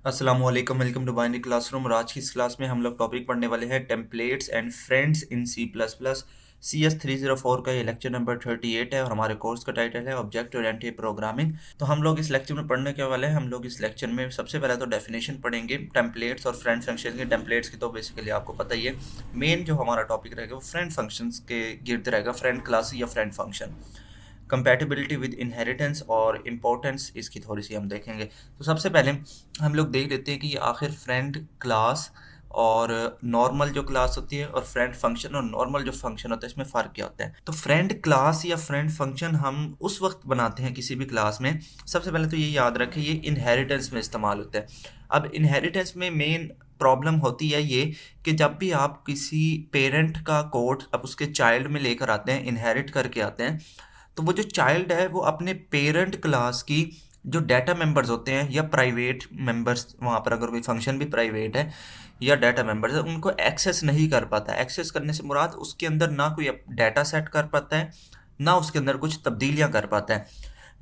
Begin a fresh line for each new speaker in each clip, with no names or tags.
अस्सलाम वालेकुम, welcome to binary classroom. और आज की इस क्लास में हम लोग टॉपिक पढ़ने वाले हैं templates and friends in C plus plus. CS 304 का ये लेक्चर नंबर 38 है और हमारे कोर्स का टाइटल है ऑब्जेक्ट ओरिएंटेड प्रोग्रामिंग। तो हम लोग इस लेक्चर में पढ़ने के वाले हैं। हम लोग इस लेक्चर में सबसे पहले तो डेफिनेशन पढ़ेंगे टेम्पलेट्स और फ्रेंड फंक्शन के। टेम्पलेट्स की तो बेसिकली आपको पता ही है, मेन जो हमारा टॉपिक रहेगा वो फ्रेंड फंक्शंस के गिर्द रहेगा, फ्रेंड क्लास या friend function. Compatibility with inheritance और इम्पोर्टेंस इसकी थोड़ी सी हम देखेंगे। तो सबसे पहले हम लोग देख लेते हैं कि आखिर फ्रेंड क्लास और नॉर्मल जो क्लास होती है और फ्रेंड फंक्शन और नॉर्मल जो फंक्शन होता है इसमें फ़र्क क्या होता है। तो फ्रेंड क्लास या फ्रेंड फंक्शन हम उस वक्त बनाते हैं किसी भी क्लास में, सबसे पहले तो ये याद रखें, ये इनहेरिटेंस में इस्तेमाल होता है। अब इनहेरिटेंस में मेन प्रॉब्लम होती है ये कि जब भी आप किसी पेरेंट का कोड अब उसके चाइल्ड में लेकर आते हैं, इनहेरिट करके आते हैं, तो वो जो चाइल्ड है वो अपने पेरेंट क्लास की जो डाटा मेंबर्स होते हैं या प्राइवेट मेंबर्स, वहाँ पर अगर कोई फंक्शन भी प्राइवेट है या डाटा मेंबर्स है, उनको एक्सेस नहीं कर पाता। एक्सेस करने से मुराद उसके अंदर ना कोई डाटा सेट कर पाता है, ना उसके अंदर कुछ तब्दीलियाँ कर पाता है।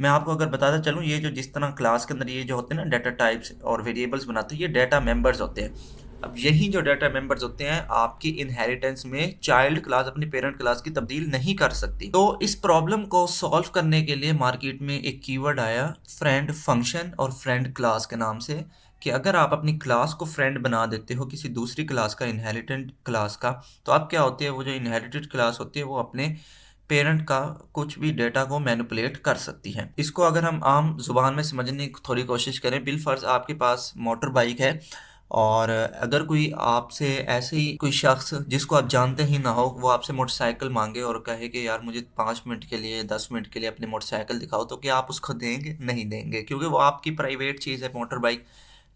मैं आपको अगर बताता चलूँ, ये जो जिस तरह क्लास के अंदर ये जो होते हैं ना डाटा टाइप्स और वेरिएबल्स बनाते हैं, ये डाटा मेंबर्स होते हैं। अब यही जो डाटा मेंबर्स होते हैं आपकी इनहेरिटेंस में चाइल्ड क्लास अपनी पेरेंट क्लास की तब्दील नहीं कर सकती। तो इस प्रॉब्लम को सॉल्व करने के लिए मार्केट में एक कीवर्ड आया फ्रेंड फंक्शन और फ्रेंड क्लास के नाम से, कि अगर आप अपनी क्लास को फ्रेंड बना देते हो किसी दूसरी क्लास का, इनहेरिटेंट क्लास का, तो अब क्या होती है, वो जो इनहेरिटेड क्लास होती है वो अपने पेरेंट का कुछ भी डेटा को मैनिपुलेट कर सकती है। इसको अगर हम आम जुबान में समझने की थोड़ी कोशिश करें, बिलफर्ज आपके पास मोटर बाइक है और अगर कोई आपसे ऐसे ही कोई शख्स जिसको आप जानते ही ना हो वो आपसे मोटरसाइकिल मांगे और कहे कि यार मुझे 5 मिनट के लिए 10 मिनट के लिए अपनी मोटरसाइकिल दिखाओ, तो क्या आप उसको देंगे? नहीं देंगे, क्योंकि वो आपकी प्राइवेट चीज़ है मोटर बाइक।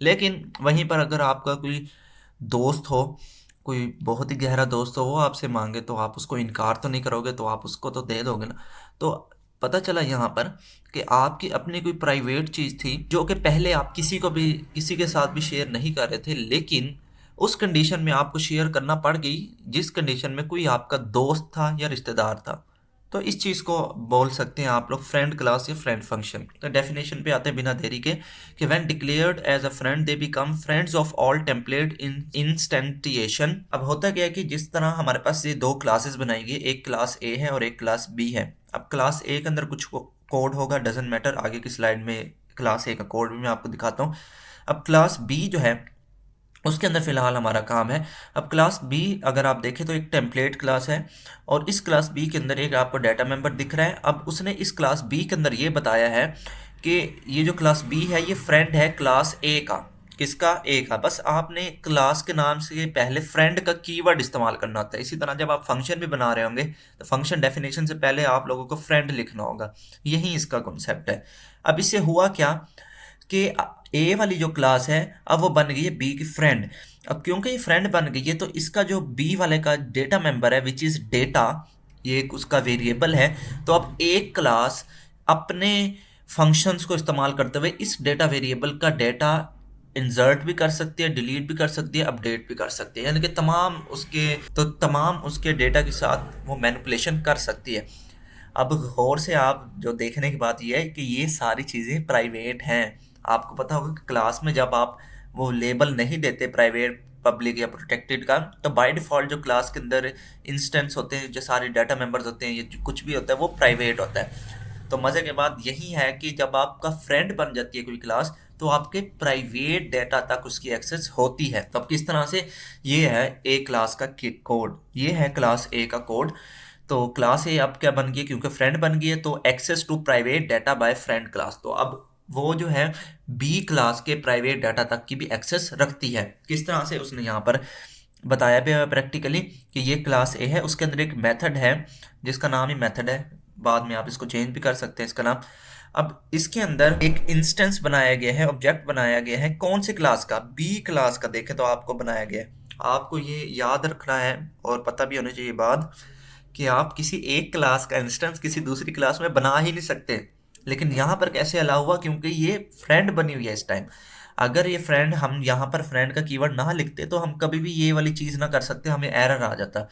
लेकिन वहीं पर अगर आपका कोई दोस्त हो, कोई बहुत ही गहरा दोस्त हो, वो आपसे मांगे तो आप उसको इनकार तो नहीं करोगे, तो आप उसको तो दे दोगे ना। तो पता चला यहाँ पर कि आपकी अपनी कोई प्राइवेट चीज़ थी जो कि पहले आप किसी को भी किसी के साथ भी शेयर नहीं कर रहे थे, लेकिन उस कंडीशन में आपको शेयर करना पड़ गई जिस कंडीशन में कोई आपका दोस्त था या रिश्तेदार था। तो इस चीज़ को बोल सकते हैं आप लोग फ्रेंड क्लास या फ्रेंड फंक्शन। तो डेफिनेशन पे आते हैं बिना देरी के कि when declared as a friend they become friends of all template in instantiation. अब होता क्या है कि जिस तरह हमारे पास ये दो क्लासेस बनाई गई, एक क्लास ए है और एक क्लास बी है। अब क्लास ए के अंदर कुछ कोड होगा, डजेंट मैटर, आगे की स्लाइड में क्लास ए का कोड भी मैं आपको दिखाता हूँ। अब क्लास बी जो है उसके अंदर फ़िलहाल हमारा काम है। अब क्लास बी अगर आप देखें तो एक टेम्पलेट क्लास है और इस क्लास बी के अंदर एक आपको डाटा मेंबर दिख रहा है। अब उसने इस क्लास बी के अंदर ये बताया है कि ये जो क्लास बी है ये फ्रेंड है क्लास ए का। किसका? ए का। बस आपने क्लास के नाम से पहले फ्रेंड का कीवर्ड इस्तेमाल करना होता है। इसी तरह जब आप फंक्शन भी बना रहे होंगे तो फंक्शन डेफिनेशन से पहले आप लोगों को फ्रेंड लिखना होगा। यही इसका कॉन्सेप्ट है। अब इससे हुआ क्या कि ए वाली जो क्लास है अब वो बन गई है बी की फ्रेंड। अब क्योंकि ये फ्रेंड बन गई है तो इसका जो बी वाले का डेटा मेंबर है विच इज़ डेटा, ये एक उसका वेरिएबल है। तो अब एक क्लास अपने फंक्शंस को इस्तेमाल करते हुए इस डेटा वेरिएबल का डेटा इंसर्ट भी कर सकती है, डिलीट भी कर सकती है, अपडेट भी कर सकती है, यानी कि तमाम उसके डेटा के साथ वो मैनिपुलेशन कर सकती है। अब गौर से आप जो देखने की बात यह है कि ये सारी चीज़ें प्राइवेट हैं। आपको पता होगा कि क्लास में जब आप वो लेबल नहीं देते प्राइवेट, पब्लिक या प्रोटेक्टेड का, तो बाय डिफ़ॉल्ट जो क्लास के अंदर इंस्टेंस होते हैं, जो सारे डाटा मेंबर्स होते हैं, ये जो कुछ भी होता है वो प्राइवेट होता है। तो मज़े की बात यही है कि जब आपका फ्रेंड बन जाती है कोई क्लास, तो आपके प्राइवेट डाटा तक उसकी एक्सेस होती है। तो अब किस तरह से, ये है ए क्लास का कोड, ये है क्लास ए का कोड। तो क्लास ए अब क्या बन गई, क्योंकि फ्रेंड बन गई है तो access to private data by friend class. तो अब वो जो है बी क्लास के प्राइवेट डाटा तक की भी एक्सेस रखती है। किस तरह से उसने यहाँ पर बताया भी है प्रैक्टिकली कि ये क्लास ए है, उसके अंदर एक मेथड है जिसका नाम ही मेथड है, बाद में आप इसको चेंज भी कर सकते हैं इसका नाम। अब इसके अंदर एक इंस्टेंस बनाया गया है, ऑब्जेक्ट बनाया गया है, कौन सी क्लास का? बी क्लास का। देखें तो आपको बनाया गया है, आपको ये याद रखना है और पता भी होनी चाहिए बात कि आप किसी एक क्लास का इंस्टेंस किसी दूसरी क्लास में बना ही नहीं सकते। लेकिन यहाँ पर कैसे अलाउ हुआ? क्योंकि ये फ्रेंड बनी हुई है इस टाइम। अगर ये फ्रेंड, हम यहाँ पर फ्रेंड का कीवर्ड ना लिखते तो हम कभी भी ये वाली चीज़ ना कर सकते, हमें एरर आ जाता।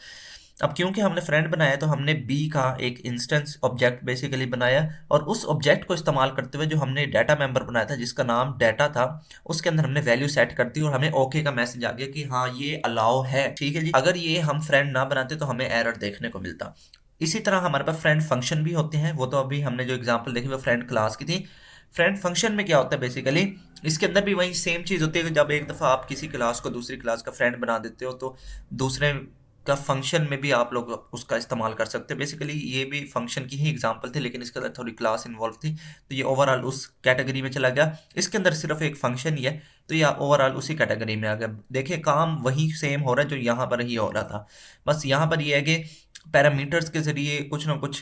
अब क्योंकि हमने फ्रेंड बनाया तो हमने बी का एक इंस्टेंस ऑब्जेक्ट बेसिकली बनाया, और उस ऑब्जेक्ट को इस्तेमाल करते हुए जो हमने डाटा मेंबर बनाया था जिसका नाम डाटा था, उसके अंदर हमने वैल्यू सेट कर दी और हमें ओके का मैसेज आ गया कि हाँ ये अलाउ है। ठीक है जी, अगर ये हम फ्रेंड ना बनाते तो हमें एरर देखने को मिलता। इसी तरह हमारे पास फ्रेंड फंक्शन भी होते हैं, वो तो अभी हमने जो एग्जांपल देखी वो फ्रेंड क्लास की थी। फ्रेंड फंक्शन में क्या होता है बेसिकली, इसके अंदर भी वही सेम चीज़ होती है कि जब एक दफ़ा आप किसी क्लास को दूसरी क्लास का फ्रेंड बना देते हो तो दूसरे का फंक्शन में भी आप लोग उसका इस्तेमाल कर सकते हैं। बेसिकली ये भी फंक्शन की ही एग्जांपल थी, लेकिन इसके अंदर थोड़ी क्लास इन्वॉल्व थी, तो ये ओवरऑल उस कैटेगरी में चला गया। इसके अंदर सिर्फ एक फंक्शन ही है, तो ये ओवरऑल उसी कैटेगरी में आ गया। देखिए काम वही सेम हो रहा है जो यहाँ पर ही हो रहा था, बस यहाँ पर ये है कि पैरामीटर्स के ज़रिए कुछ ना कुछ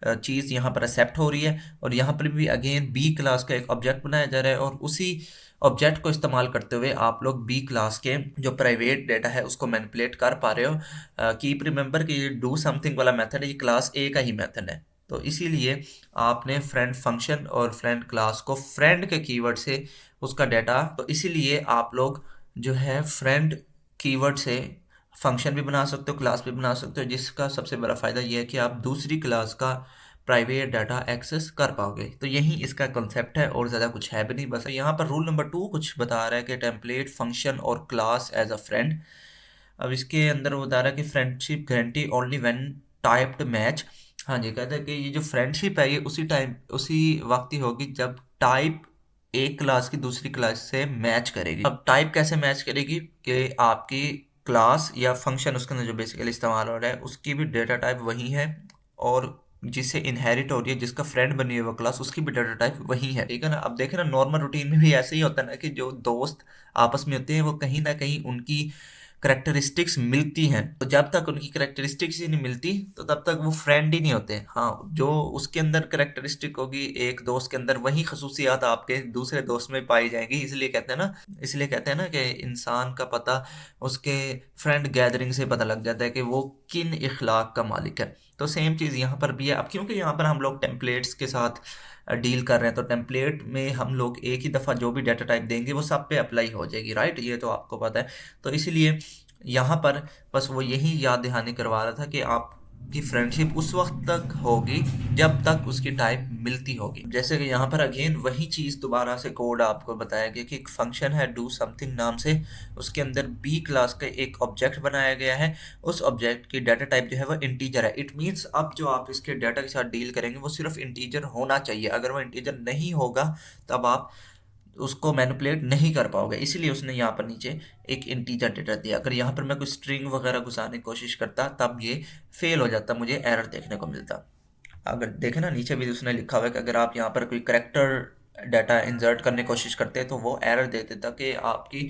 चीज़ यहाँ पर एक्सेप्ट हो रही है, और यहाँ पर भी अगेन बी क्लास का एक ऑब्जेक्ट बनाया जा रहा है, और उसी ऑब्जेक्ट को इस्तेमाल करते हुए आप लोग बी क्लास के जो प्राइवेट डेटा है उसको मैनिपुलेट कर पा रहे हो। कीप रिमेंबर कि ये डू समथिंग वाला मेथड है, ये क्लास ए का ही मेथड है। तो इसीलिए आपने फ्रेंड फंक्शन और फ्रेंड क्लास को फ्रेंड के कीवर्ड से उसका डेटा, तो इसीलिए आप लोग जो है फ्रेंड कीवर्ड से फंक्शन भी बना सकते हो, क्लास भी बना सकते हो, जिसका सबसे बड़ा फ़ायदा ये है कि आप दूसरी क्लास का प्राइवेट डाटा एक्सेस कर पाओगे। तो यही इसका कॉन्सेप्ट है और ज़्यादा कुछ है भी नहीं। बस यहाँ पर रूल नंबर 2 कुछ बता रहा है कि टेम्पलेट फंक्शन और क्लास एज अ फ्रेंड। अब इसके अंदर वो बता रहा है कि friendship guarantee only when typed match. हाँ जी, कहता है कि ये जो फ्रेंडशिप है ये उसी टाइम उसी वक्त ही होगी जब टाइप एक क्लास की दूसरी क्लास से मैच करेगी। अब टाइप कैसे मैच करेगी कि आपकी क्लास या फंक्शन उसके अंदर जो बेसिकली इस्तेमाल हो रहा है उसकी भी डेटा टाइप वही है, और जिससे इनहेरिट हो रही है जिसका फ्रेंड बनी हुई है वो क्लास उसकी भी डेटा टाइप वही है। ठीक है ना। अब देखें ना नॉर्मल रूटीन में भी ऐसे ही होता है ना कि जो दोस्त आपस में होते हैं वो कहीं ना कहीं उनकी करेक्टरिस्टिक्स मिलती हैं, तो जब तक उनकी करेक्टरिस्टिक्स ही नहीं मिलती तो तब तक वो फ्रेंड ही नहीं होते। हाँ, जो उसके अंदर करेक्टरिस्टिक होगी एक दोस्त के अंदर वही खसूसियात आपके दूसरे दोस्त में पाई जाएंगी। इसलिए कहते हैं ना कि इंसान का पता उसके फ्रेंड गैदरिंग से पता लग जाता है कि वो किन इखलाक का मालिक है। तो सेम चीज़ यहाँ पर भी है। अब क्योंकि यहाँ पर हम लोग टेम्पलेट्स के साथ डील कर रहे हैं तो टेम्पलेट में हम लोग एक ही दफ़ा जो भी डाटा टाइप देंगे वो सब पे अप्लाई हो जाएगी, राइट, ये तो आपको पता है। तो इसीलिए यहाँ पर बस वो यही याद दहानी करवा रहा था कि आपकी फ्रेंडशिप उस वक्त तक होगी जब तक उसकी टाइप मिलती होगी। जैसे कि यहाँ पर अगेन वही चीज़ दोबारा से कोड आपको बताया गया कि एक फंक्शन है डू समथिंग नाम से, उसके अंदर बी क्लास का एक ऑब्जेक्ट बनाया गया है, उस ऑब्जेक्ट की डाटा टाइप जो है वो इंटीजर है। इट मीन्स अब जो आप इसके डाटा के साथ डील करेंगे वो सिर्फ इंटीजर होना चाहिए, अगर वो इंटीजर नहीं होगा तब आप उसको मैनिपुलेट नहीं कर पाओगे। इसीलिए उसने यहाँ पर नीचे एक इंटीजर डेटा दिया। अगर यहाँ पर मैं कोई स्ट्रिंग वगैरह घुसाने की कोशिश करता तब ये फेल हो जाता, मुझे एरर देखने को मिलता। अगर देखें ना नीचे भी उसने लिखा हुआ है कि अगर आप यहाँ पर कोई करेक्टर डाटा इंसर्ट करने की कोशिश करते हैं तो वो एरर दे देता कि आपकी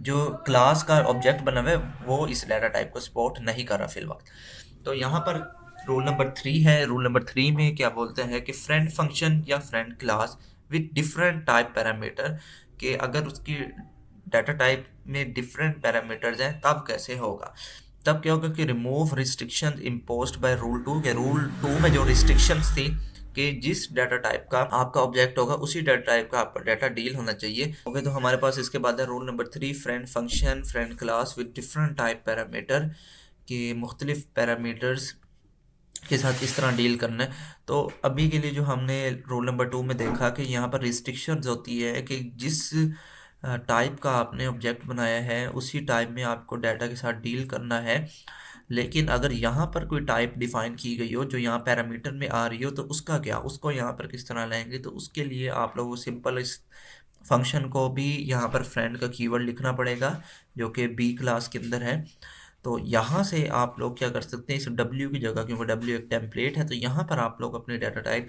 जो क्लास का ऑब्जेक्ट बना हुआ है वो इस डाटा टाइप को सपोर्ट नहीं कर रहा फिल वक्त। तो यहाँ पर रूल नंबर 3 है। रूल नंबर 3 में क्या बोलते हैं कि फ्रेंड फंक्शन या friend class with different type parameter, के अगर उसकी डाटा टाइप में डिफरेंट पैरामीटर्स हैं तब कैसे होगा। तब क्या होगा कि remove restriction imposed by rule 2, के रूल 2 में जो रिस्ट्रिक्शंस थी कि जिस डाटा टाइप का आपका ऑब्जेक्ट होगा उसी डाटा टाइप का आपका डाटा डील होना चाहिए। ओके, तो हमारे पास इसके बाद है rule number 3, friend function friend class with different type parameter, के मुख्तलिफ पैरामीटर्स के साथ किस तरह डील करना है। तो अभी के लिए जो हमने रूल नंबर 2 में देखा कि यहाँ पर रिस्ट्रिक्शंस होती है कि जिस टाइप का आपने ऑब्जेक्ट बनाया है उसी टाइप में आपको डाटा के साथ डील करना है। लेकिन अगर यहाँ पर कोई टाइप डिफाइन की गई हो जो यहाँ पैरामीटर में आ रही हो तो उसका क्या, उसको यहाँ पर किस तरह लाएंगे। तो उसके लिए आप लोगों को सिंपल इस फंक्शन को भी यहाँ पर फ्रेंड का कीवर्ड लिखना पड़ेगा जो कि बी क्लास के अंदर है। तो यहाँ से आप लोग क्या कर सकते हैं, इस W की जगह, क्योंकि W एक टेम्पलेट है, तो यहाँ पर आप लोग अपने डाटा टाइप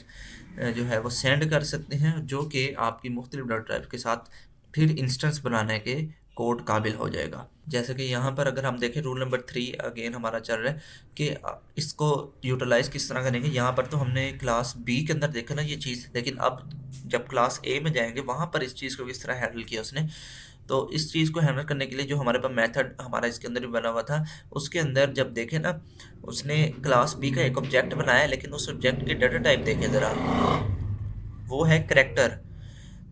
जो है वो सेंड कर सकते हैं जो कि आपकी मुख्तलिफ डाटा टाइप के साथ फिर इंस्टेंस बनाने के कोड काबिल हो जाएगा। जैसे कि यहाँ पर अगर हम देखें रूल नंबर 3 अगेन हमारा चल रहा है कि इसको यूटिलाइज किस तरह करेंगे। यहाँ पर तो हमने क्लास बी के अंदर देखा ना ये चीज़, लेकिन अब जब क्लास ए में जाएंगे वहाँ पर इस चीज़ को किस तरह हैंडल किया उसने। तो इस चीज़ को हैंडल करने के लिए जो हमारे पास मेथड हमारा इसके अंदर भी बना हुआ था उसके अंदर जब देखें ना उसने क्लास बी का एक ऑब्जेक्ट बनाया, लेकिन उस ऑब्जेक्ट के डाटा टाइप देखें ज़रा, वो है करेक्टर।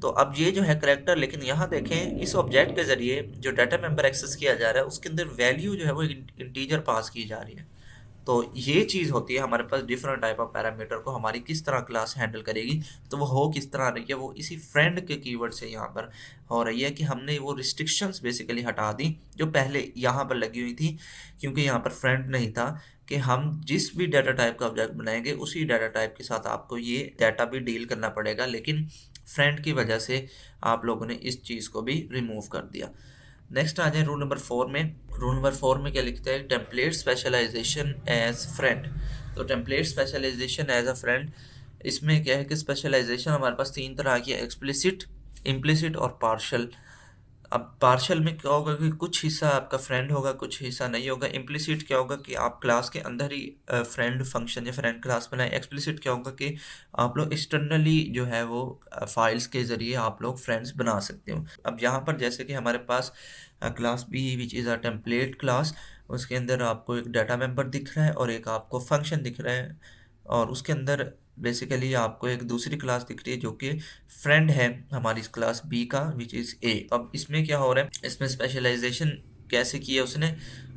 तो अब ये जो है करेक्टर, लेकिन यहाँ देखें इस ऑब्जेक्ट के ज़रिए जो डाटा मेंबर एक्सेस किया जा रहा है उसके अंदर वैल्यू जो है वो इंटीजर पास की जा रही है। तो ये चीज़ होती है हमारे पास डिफरेंट टाइप ऑफ पैरामीटर को हमारी किस तरह क्लास हैंडल करेगी। तो वो हो किस तरह रही है, वो इसी फ्रेंड के कीवर्ड से यहाँ पर हो रही है कि हमने वो रिस्ट्रिक्शंस बेसिकली हटा दी जो पहले यहाँ पर लगी हुई थी, क्योंकि यहाँ पर फ्रेंड नहीं था कि हम जिस भी डाटा टाइप का ऑब्जेक्ट बनाएंगे उसी डाटा टाइप के साथ आपको ये डाटा भी डील करना पड़ेगा, लेकिन फ्रेंड की वजह से आप लोगों ने इस चीज़ को भी रिमूव कर दिया। नेक्स्ट आ जाए रूल नंबर 4 में। रूल नंबर 4 में क्या लिखते हैं, टेम्पलेट स्पेशलाइजेशन एज फ्रेंड। तो template specialization as a friend, इसमें क्या है कि स्पेशलाइजेशन हमारे पास तीन तरह की है, एक्सप्लिसिट, इम्प्लिसिट और पार्शल। अब पार्शल में क्या होगा कि कुछ हिस्सा आपका फ्रेंड होगा, कुछ हिस्सा नहीं होगा। इम्प्लिसिट क्या होगा कि आप क्लास के अंदर ही फ्रेंड फंक्शन या फ्रेंड क्लास बनाए। एक्सप्लिसिट क्या होगा कि आप लोग एक्सटर्नली जो है वो फाइल्स के ज़रिए आप लोग फ्रेंड्स बना सकते हो। अब यहाँ पर जैसे कि हमारे पास class B which is a template class, उसके अंदर आपको एक डाटा मेंबर दिख रहा है और एक आपको फंक्शन दिख रहा है, और उसके अंदर बेसिकली आपको एक दूसरी क्लास दिख रही है जो कि फ्रेंड है हमारी इस क्लास बी का विच इज़ ए। अब इसमें क्या हो रहा है, इसमें स्पेशलाइजेशन कैसे किया उसने,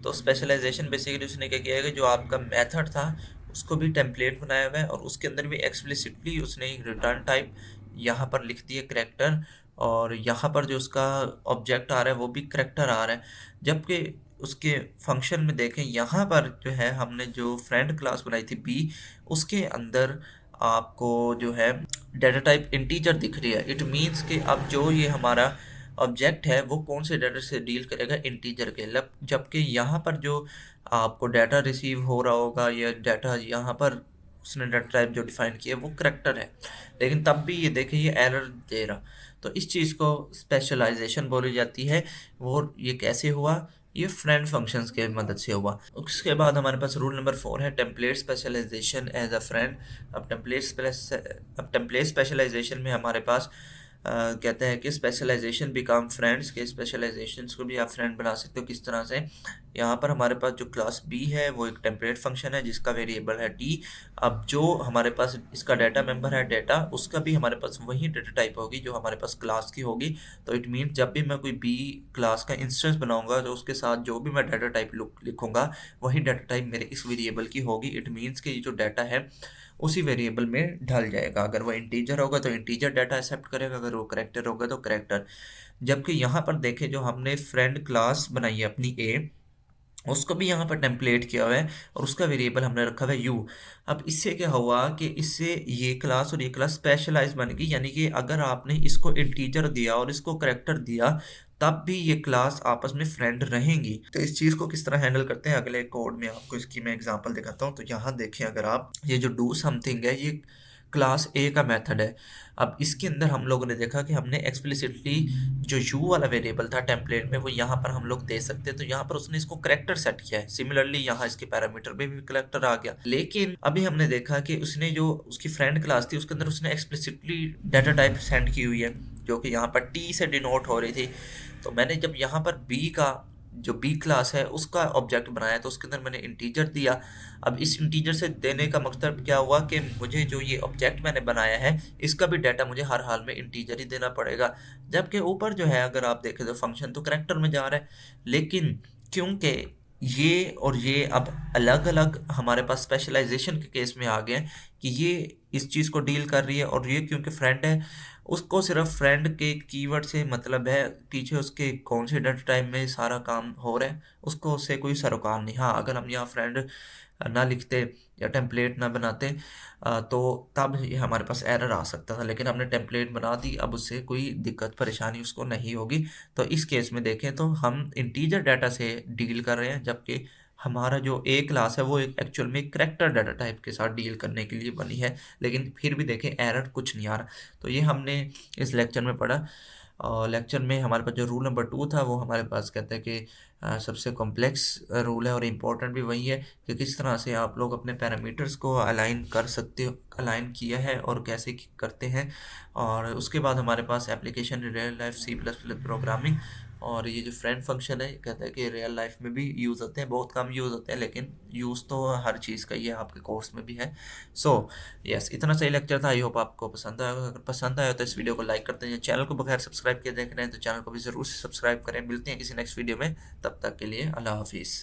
तो स्पेशलाइजेशन बेसिकली उसने क्या किया है कि जो आपका मेथड था उसको भी टेम्पलेट बनाया हुआ है और उसके अंदर भी एक्सप्लिसिटली उसने एक रिटर्न टाइप यहाँ पर लिख दिया करेक्टर, और यहाँ पर जो उसका ऑब्जेक्ट आ रहा है वो भी करेक्टर आ रहा है। जबकि उसके फंक्शन में देखें यहाँ पर जो है हमने जो फ्रेंड क्लास बनाई थी बी, उसके अंदर आपको जो है डाटा टाइप इंटीजर दिख रही है। इट मीन्स कि अब जो ये हमारा ऑब्जेक्ट है वो कौन से डाटा से डील करेगा, इंटीजर के। जबकि यहाँ पर जो आपको डाटा रिसीव हो रहा होगा या डाटा यहाँ पर उसने डाटा टाइप जो डिफाइन किया है वो करेक्टर है, लेकिन तब भी ये देखें ये एरर दे रहा। तो इस चीज़ को स्पेशलाइजेशन बोली जाती है। वो ये कैसे हुआ, ये फ्रेंड फंक्शंस के मदद से हुआ। उसके बाद हमारे पास रूल नंबर 4 है template specialization as a friend. अब टेम्पलेट स्पेशलाइजेशन में हमारे पास कहते हैं कि स्पेशलाइजेशन बिकम फ्रेंड्स, के स्पेशलाइजेशंस को भी आप फ्रेंड बना सकते हो। किस तरह से, यहाँ पर हमारे पास जो क्लास बी है वो एक टेम्पलेट फंक्शन है जिसका वेरिएबल है टी। अब जो हमारे पास इसका डाटा मेंबर है डाटा, उसका भी हमारे पास वही डाटा टाइप होगी जो हमारे पास क्लास की होगी। तो इट मीन जब भी मैं कोई बी क्लास का इंस्टेंस बनाऊंगा तो उसके साथ जो भी मैं डाटा टाइप लिखूंगा वही डाटा टाइप मेरे इस वेरिएबल की होगी। इट मीन्स कि ये जो डाटा है उसी वेरिएबल में ढल जाएगा। अगर वो इंटीजर होगा तो इंटीजर डाटा एक्सेप्ट करेगा, अगर वो करेक्टर होगा तो करेक्टर। जबकि यहाँ पर देखें जो हमने फ्रेंड क्लास बनाई है अपनी ए, उसको भी यहाँ पर टेम्पलेट किया हुआ है और उसका वेरिएबल हमने रखा हुआ है यू। अब इससे क्या हुआ कि इससे ये क्लास और ये क्लास स्पेशलाइज बन गई, यानी कि अगर आपने इसको इंटीजर दिया और इसको करेक्टर दिया तब भी ये क्लास आपस में फ्रेंड रहेंगी। तो इस चीज़ को किस तरह हैंडल करते हैं अगले कोड में आपको इसकी मैं एग्जांपल दिखाता हूँ। तो यहाँ देखें, अगर आप ये जो डू समथिंग है ये क्लास ए का मेथड है। अब इसके अंदर हम लोगों ने देखा कि हमने एक्सप्लिसिटली जो यू वाला वेरिएबल था टेम्पलेट में वो यहाँ पर हम लोग दे सकते हैं, तो यहाँ पर उसने इसको करेक्टर सेट किया है। सिमिलरली यहाँ इसके पैरामीटर में भी करेक्टर आ गया। लेकिन अभी हमने देखा कि उसने जो उसकी फ्रेंड क्लास थी उसके अंदर उसने एक्सप्लिसिटली डाटा टाइप सेंड की हुई है जो कि यहाँ पर टी से डिनोट हो रही थी। तो मैंने जब यहाँ पर बी का जो बी क्लास है उसका ऑब्जेक्ट बनाया तो उसके अंदर मैंने इंटीजर दिया। अब इस इंटीजर से देने का मकसद क्या हुआ कि मुझे जो ये ऑब्जेक्ट मैंने बनाया है इसका भी डाटा मुझे हर हाल में इंटीजर ही देना पड़ेगा। जबकि ऊपर जो है अगर आप देखें तो फंक्शन तो करेक्टर में जा रहा है, लेकिन क्योंकि ये और ये अब अलग अलग हमारे पास स्पेशलाइजेशन के केस में आ गए हैं कि ये इस चीज़ को डील कर रही है और ये क्योंकि फ्रेंड है उसको सिर्फ फ्रेंड के कीवर्ड से मतलब है, पीछे उसके कौन से डाटा टाइप में सारा काम हो रहा है उसको उससे कोई सरोकार नहीं। हाँ, अगर हम यहाँ फ्रेंड ना लिखते या टेम्पलेट ना बनाते तो तब ये हमारे पास एरर आ सकता था, लेकिन हमने टेम्पलेट बना दी, अब उससे कोई दिक्कत परेशानी उसको नहीं होगी। तो इस केस में देखें तो हम इंटीजर डाटा से डील कर रहे हैं, जबकि हमारा जो ए क्लास है वो एक एक्चुअल में करेक्टर डाटा टाइप के साथ डील करने के लिए बनी है, लेकिन फिर भी देखें एरर कुछ नहीं आ रहा। तो ये हमने इस लेक्चर में पढ़ा। और लेक्चर में हमारे पास जो रूल नंबर 2 था वो हमारे पास कहता है कि सबसे कॉम्प्लेक्स रूल है और इम्पोर्टेंट भी वही है कि किस तरह से आप लोग अपने पैरामीटर्स को अलाइन कर सकते हो, अलाइन किया है और कैसे करते हैं। और उसके बाद हमारे पास application real life C plus plus programming, और ये जो फ्रेंड फंक्शन है कहता है कि रियल लाइफ में भी यूज़ होते हैं, बहुत कम यूज़ होते हैं लेकिन यूज़ तो हर चीज़ का ही है, आपके कोर्स में भी है। सो यस, इतना सही लेक्चर था। आई होप आपको पसंद आया। अगर पसंद आया तो इस वीडियो को लाइक करते हैं। चैनल को बगैर सब्सक्राइब किए देख रहे हैं तो चैनल को भी ज़रूर से सब्सक्राइब करें। मिलते हैं किसी नेक्स्ट वीडियो में, तब तक के लिए अल्लाह हाफिज़।